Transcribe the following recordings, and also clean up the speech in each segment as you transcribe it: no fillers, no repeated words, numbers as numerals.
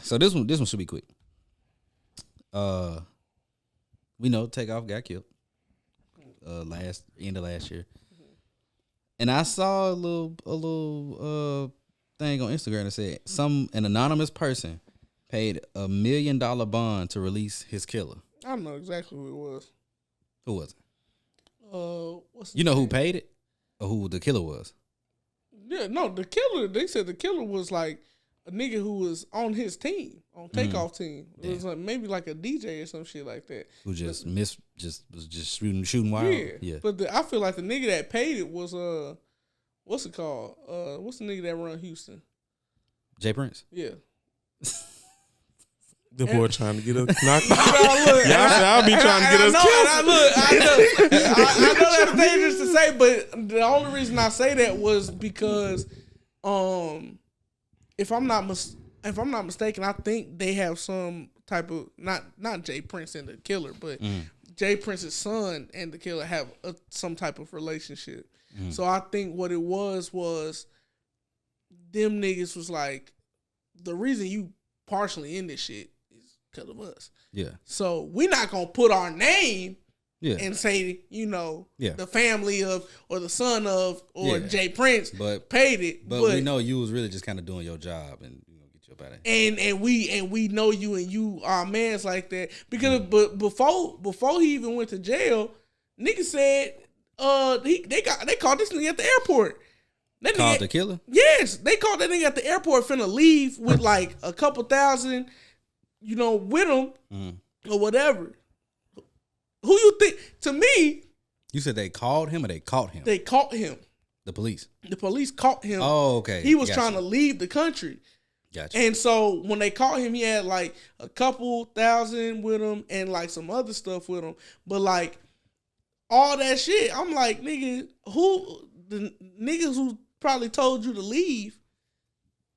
So this one should be quick. We know Takeoff got killed. End of last year. And I saw a little thing on Instagram that said an anonymous person paid $1 million bond to release his killer. I don't know exactly who it was. Who was it? What's you know who paid it, or who the killer was? Yeah, no, the killer. They said the killer was like a nigga who was on his team, on Takeoff team. It was like maybe like a DJ or some shit like that. Who was just shooting wild. Yeah. But I feel like the nigga that paid it was what's it called? What's the nigga that run Houston? Jay Prince. Yeah. The boy trying to get us knocked out. I'll be trying to get us killed. I know that's dangerous to say, but the only reason I say that was because, if I'm not mistaken, I think they have some type of not Jay Prince and the killer, but Jay Prince's son and the killer have some type of relationship. So I think what it was them niggas was like, the reason you partially in this shit is because of us. Yeah. So we not gonna put our name Yeah. and say, the family of or the son of or Jay Prince paid it. But we know you was really just kind of doing your job and get you up out of here. And we know you and you are mans like that. Because but before he even went to jail, nigga said they called this nigga at the airport. That called the killer? Yes. They called that nigga at the airport finna leave with like a couple thousand, with him or whatever. Who you think? To me, you said they called him or they caught him? They caught him. The police. The police caught him. Oh, okay. He was trying to leave the country. Gotcha. And so when they caught him, he had like a couple thousand with him and like some other stuff with him. But like all that shit, I'm like, nigga, the niggas who probably told you to leave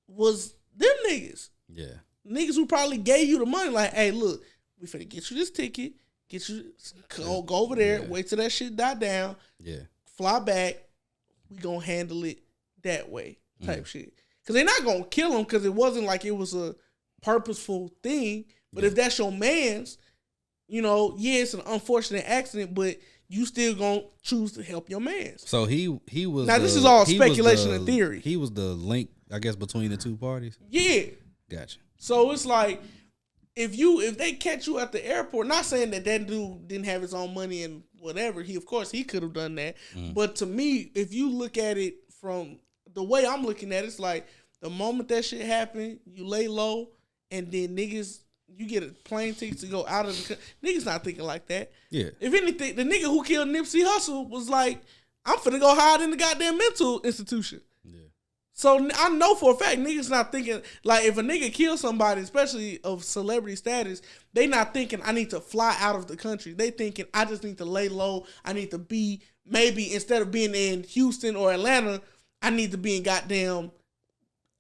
was them niggas. Yeah. Niggas who probably gave you the money. Like, hey, look, we finna get you this ticket. Get you go over there. Wait till that shit die down. Yeah. Fly back. We gonna handle it that way. Type shit. Cause they're not gonna kill him because it wasn't like it was a purposeful thing. But if that's your man's, it's an unfortunate accident, but you still gonna choose to help your man's. So he was. Now this is all speculation and theory. He was the link, I guess, between the two parties. Yeah. Gotcha. So it's like if they catch you at the airport, not saying that dude didn't have his own money and whatever, he could have done that. But to me, if you look at it from the way I'm looking at it, it's like the moment that shit happened, you lay low, and then niggas, you get a plane ticket to go out of the country. Niggas not thinking like that. Yeah. If anything, the nigga who killed Nipsey Hussle was like, I'm finna go hide in the goddamn mental institution. Yeah. So I know for a fact niggas not thinking, like if a nigga kills somebody, especially of celebrity status, they not thinking I need to fly out of the country. They thinking I just need to lay low. I need to be, maybe instead of being in Houston or Atlanta, I need to be in goddamn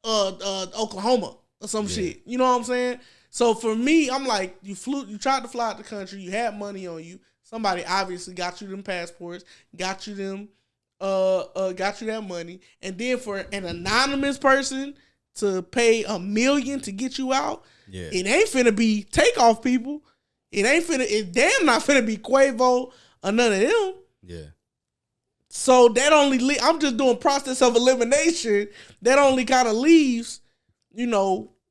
Oklahoma or some shit. You know what I'm saying? So for me, I'm like, you tried to fly out the country, you had money on you. Somebody obviously got you them passports, got you that money, and then for an anonymous person to pay $1 million to get you out, it ain't finna be Takeoff people. It damn not finna be Quavo or none of them. Yeah. So that only I'm just doing process of elimination. That only kind of leaves,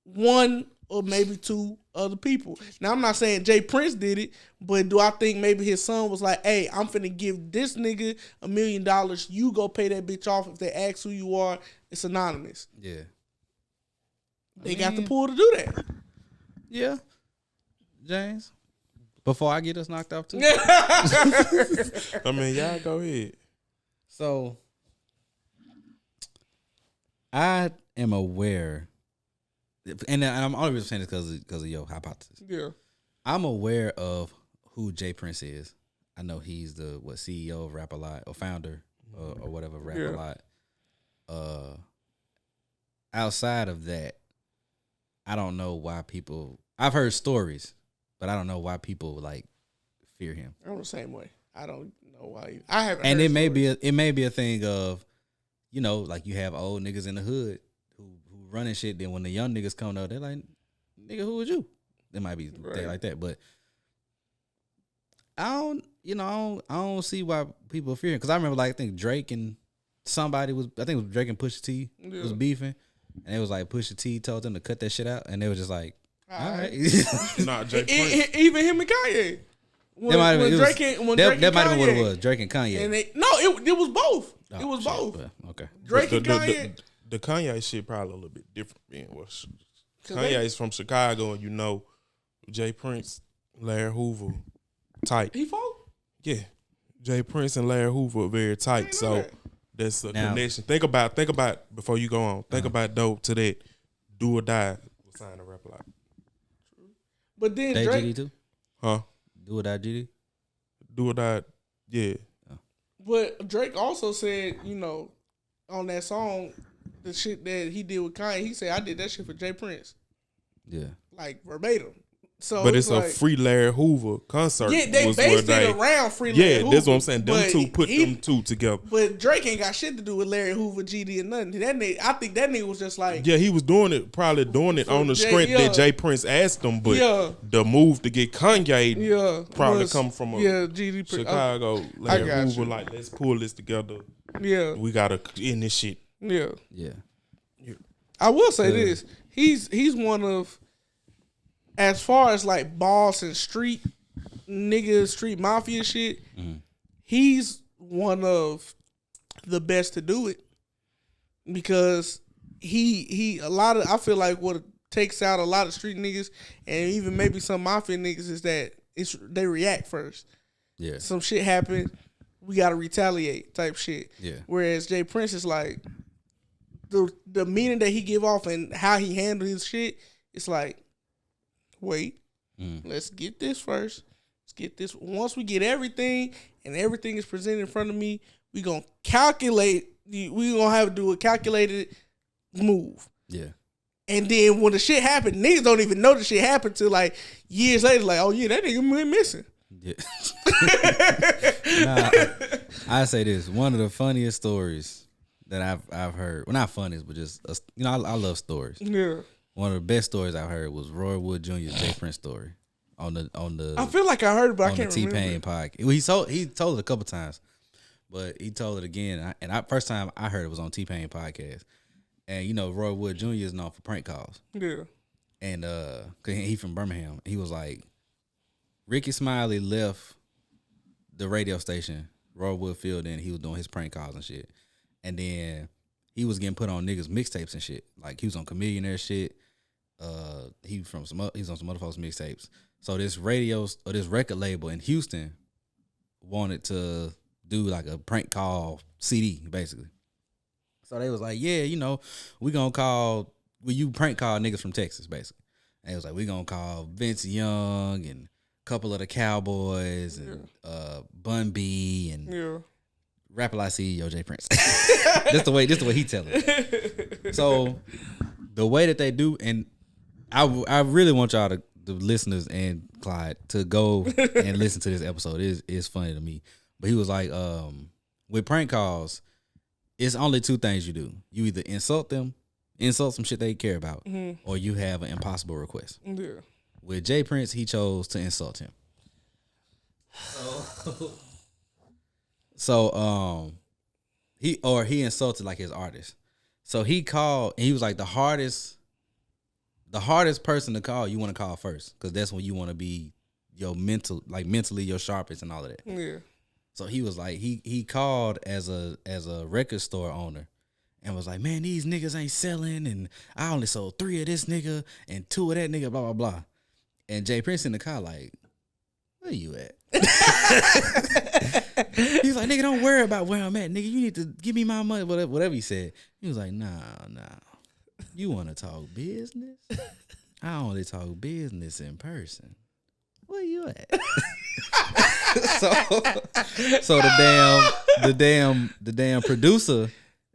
one or maybe two other people. Now, I'm not saying Jay Prince did it, but do I think maybe his son was like, hey, I'm finna give this nigga $1 million. You go pay that bitch off. If they ask who you are, it's anonymous. Yeah. They got the pull to do that. Yeah. James, before I get us knocked off too. Y'all go ahead. So, I am aware, and I'm only saying this because of your hypothesis. Yeah, I'm aware of who Jay Prince is. I know he's the CEO of Rap A Lot or founder or whatever Rap A Lot. Outside of that, I don't know why people. I've heard stories, but I don't know why people like fear him. I'm the same way. I don't know why. I haven't. And heard it may be a thing of, like you have old niggas in the hood who running shit. Then when the young niggas come out, they're like, nigga, who was you? It might be like that, but I don't see why people are fearing. Because I remember, like, I think Drake and somebody was, I think it was Drake and Pusha T was beefing, and it was like Pusha T told them to cut that shit out, and they were just like, all right. Not Jay Prince. Even him and Kanye. That might have been what it was. Drake and Kanye. And it was both. Oh, it was both. Okay. Drake and Kanye. The Kanye shit probably a little bit different. Kanye's from Chicago, and you know, Jay Prince, Larry Hoover, tight. He fought? Yeah. Jay Prince and Larry Hoover are very tight. So that's a connection. Think about before you go on. Think about dope to that. Do or die. Sign a rap a lot. But then Drake GD too? Huh? Do or die GD? Do or die, yeah. But Drake also said, you know, on that song, the shit that he did with Kanye, he said, I did that shit for Jay Prince. Yeah. Like, verbatim. So but it's like, a Free Larry Hoover concert. Yeah, they based it around Free Larry Hoover. Yeah, that's what I'm saying. Them two put them two together. But Drake ain't got shit to do with Larry Hoover, GD, and nothing. That nigga, I think that nigga was just like... Yeah, he was probably doing it on the strength that Jay Prince asked him, but the move to get Kanye probably come from GD Chicago. Larry Hoover, like, let's pull this together. Yeah. We got to end this shit. Yeah. Yeah. I will say this. He's one of... As far as like boss and street niggas, street mafia shit, he's one of the best to do it because I feel like what takes out a lot of street niggas and even maybe some mafia niggas is that they react first. Yeah, some shit happened, we gotta retaliate type shit. Yeah. Whereas Jay Prince is like the meaning that he give off and how he handle his shit. It's like. Wait, let's get this first. Let's get this. Once we get everything and everything is presented in front of me, we gonna calculate. We gonna have to do a calculated move. Yeah. And then when the shit happened, niggas don't even know the shit happened till like years later. Like, oh yeah, that nigga went missing. Yeah. I say this. One of the funniest stories that I've heard. Well, not funniest, but just I love stories. Yeah. One of the best stories I've heard was Roy Wood Jr.'s Jay Prince story on the. I feel like I heard it, but I can't remember. On the T-Pain podcast. He told it a couple times, but he told it again. First time I heard it was on T-Pain podcast, and you know Roy Wood Jr. is known for prank calls. Yeah. And cause he from Birmingham, he was like, Ricky Smiley left the radio station. Roy Wood filled in. He was doing his prank calls and shit, and then he was getting put on niggas mixtapes and shit. Like he was on Chameleonaire shit. He was on some other folks mixtapes. So this record label in Houston wanted to do like a prank call CD basically. So they was like, yeah, you know, will you prank call niggas from Texas basically? And it was like, we gonna call Vince Young and a couple of the Cowboys and Bun B and Rap a Lot CEO Jay Prince. This the way he tell it. So the way that they do, and I really want y'all the listeners and Clyde to go and listen to this episode. It's funny to me. But he was like, with prank calls, it's only two things you do. You either insult some shit they care about, or you have an impossible request. Yeah. With Jay Prince, he chose to insult him. So he insulted like his artist. So he called and he was like the hardest person to call, you want to call first, because that's when you want to be mentally your sharpest and all of that. Yeah. So he was like he called as a record store owner and was like, man, these niggas ain't selling, and I only sold 3 of this nigga and 2 of that nigga, blah blah blah. And Jay Prince in the car like, where you at? He's like, nigga, don't worry about where I'm at, nigga. You need to give me my money, whatever he said. He was like, nah. You want to talk business? I only talk business in person. Where you at? so the damn producer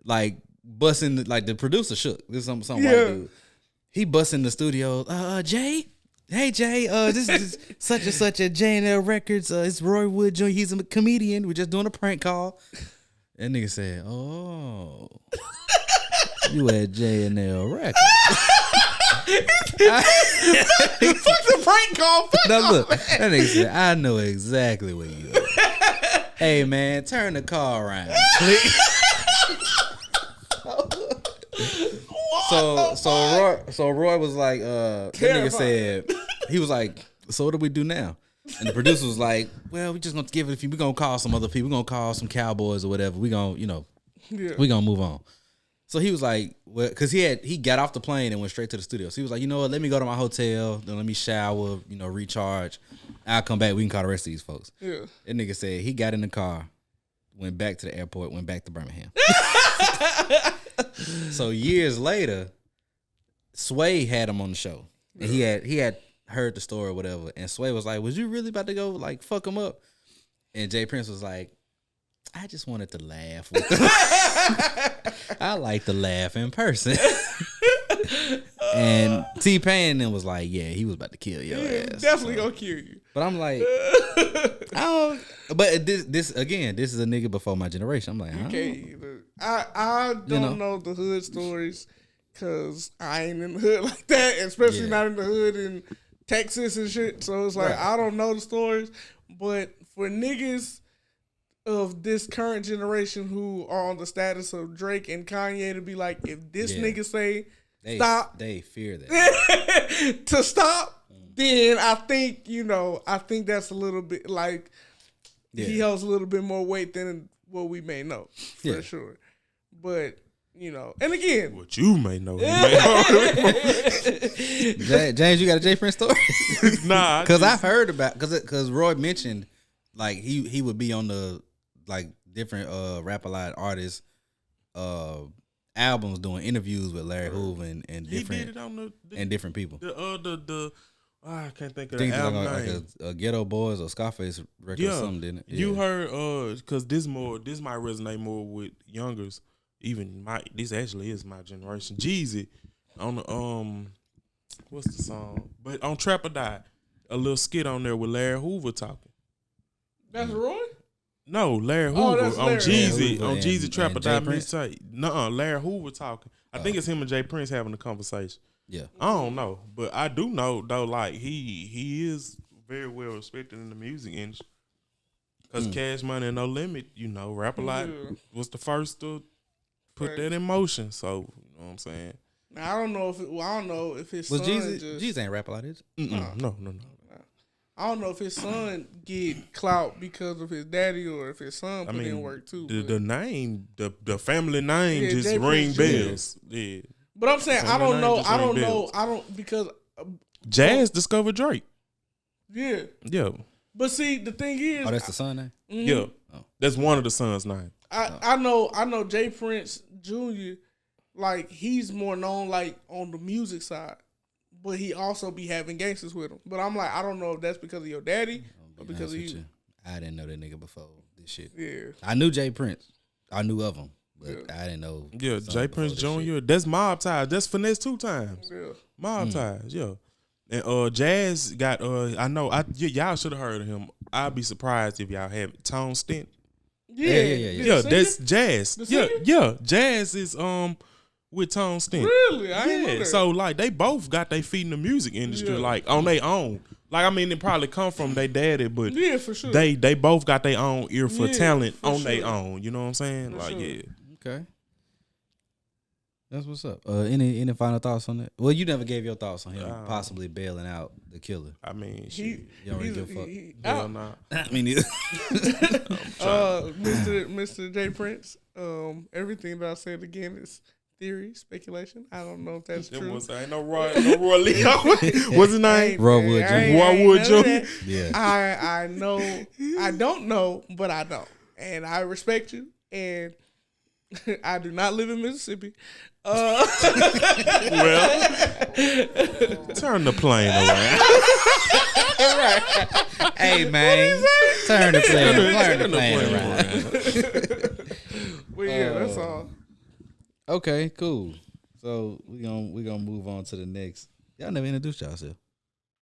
like busting, like the producer shook. This is some white dude. He busts in the studio. Jay. Hey Jay, this is such and such at J&L Records. It's Roy Wood Jr. He's a comedian. We're just doing a prank call. That nigga said, "Oh, you at J&L Records?" Fuck the prank call. No, look, that nigga said, I know exactly where you are. Hey, man, turn the car around. So Roy was like, that nigga said, he was like, so what do we do now? And the producer was like, well, we just gonna give it a few. We gonna call some other people. We gonna call some Cowboys or whatever. We gonna, we gonna move on. So he was like, well, cause he got off the plane and went straight to the studio. So he was like, you know what? Let me go to my hotel. Then let me shower. Recharge. I'll come back. We can call the rest of these folks. Yeah. That nigga said he got in the car, went back to the airport, went back to Birmingham. So years later, Sway had him on the show, and he had heard the story or whatever. And Sway was like, "Was you really about to go like fuck him up?" And Jay Prince was like, "I just wanted to laugh with him. I like to laugh in person." And T-Pain then was like, "Yeah, he was about to kill your ass. Definitely gonna kill you." But I'm like, I don't. But this is a nigga before my generation. I'm like, I don't know the hood stories because I ain't in the hood like that, especially not in the hood in Texas and shit. So it's like I don't know the stories. But for niggas of this current generation who are on the status of Drake and Kanye to be like, if this nigga say stop, they fear that to stop. Then I think that's a little bit like he holds a little bit more weight than what we may know for sure. But and again, what you may know, James, you got a Jay Prince story? Nah, because I've heard about because Roy mentioned like he would be on the like different Rap-A-Lot artists albums doing interviews with Larry Hoover and different. He did it on and different people. I can't think of the album name. Like a Ghetto Boys or Scarface record or something, didn't it? Yeah. You heard because this might resonate more with youngers. Even this actually is my generation. Jeezy on the what's the song? But on Trap or Die, a little skit on there with Larry Hoover talking. That's Roy? No, Larry Hoover on Jeezy on Jeezy Trap or Die mixtape. Nuh-uh, Larry Hoover talking. I think it's him and Jay Prince having a conversation. Yeah, I don't know, but I do know though. Like he is very well respected in the music industry because Cash Money and No Limit, Rap-A-Lot was the first to put that in motion. So you know what I'm saying. Now, I don't know if his son Jeezy ain't Rap-A-Lot, is it? No. I don't know if his son get clout because of his daddy or if his son put in work too. The name, the family name just ring bells. Yeah. But I'm saying I don't know because Jazz discovered Drake. Yeah. Yeah. But see, the thing is, that's the son name. Yeah, that's one of the sons' names. I know Jay Prince Jr. Like he's more known like on the music side, but he also be having gangsters with him. But I'm like, I don't know if that's because of your daddy or because of you. I didn't know that nigga before this shit. Yeah, I knew Jay Prince. I knew of him. But I didn't know. Yeah, Jay Prince Jr. That's Mob Ties. That's Finesse 2 times. Yeah, Mob Ties. Yeah, and Jazz got. I know. Y'all should have heard of him. I'd be surprised if y'all have Tone Stint. Yeah. That's Jazz. Yeah. Jazz is with Tone Stint. Really? I didn't know that. So like they both got their feet in the music industry like on their own. Like I mean, it probably come from their daddy, but yeah, for sure. They both got their own ear for talent on their own. You know what I'm saying? For like sure. Okay. That's what's up. Any final thoughts on that? Well, you never gave your thoughts on him possibly bailing out the killer. I mean, you don't really give a fuck. Hell nah. I mean, neither. Mr. J Prince. Everything that I said again is theory, speculation. I don't know if that's true. Ain't no Roy Leo. What's his name? Roy Wood Jr. Roy Wood Jr. Yeah. I know. I don't know, but I know, and I respect you. And I do not live in Mississippi. Well, turn the plane around. Right. Hey man, turn the plane around. Well, yeah, that's all. Okay, cool. So we gonna move on to the next. Y'all never introduced yourself.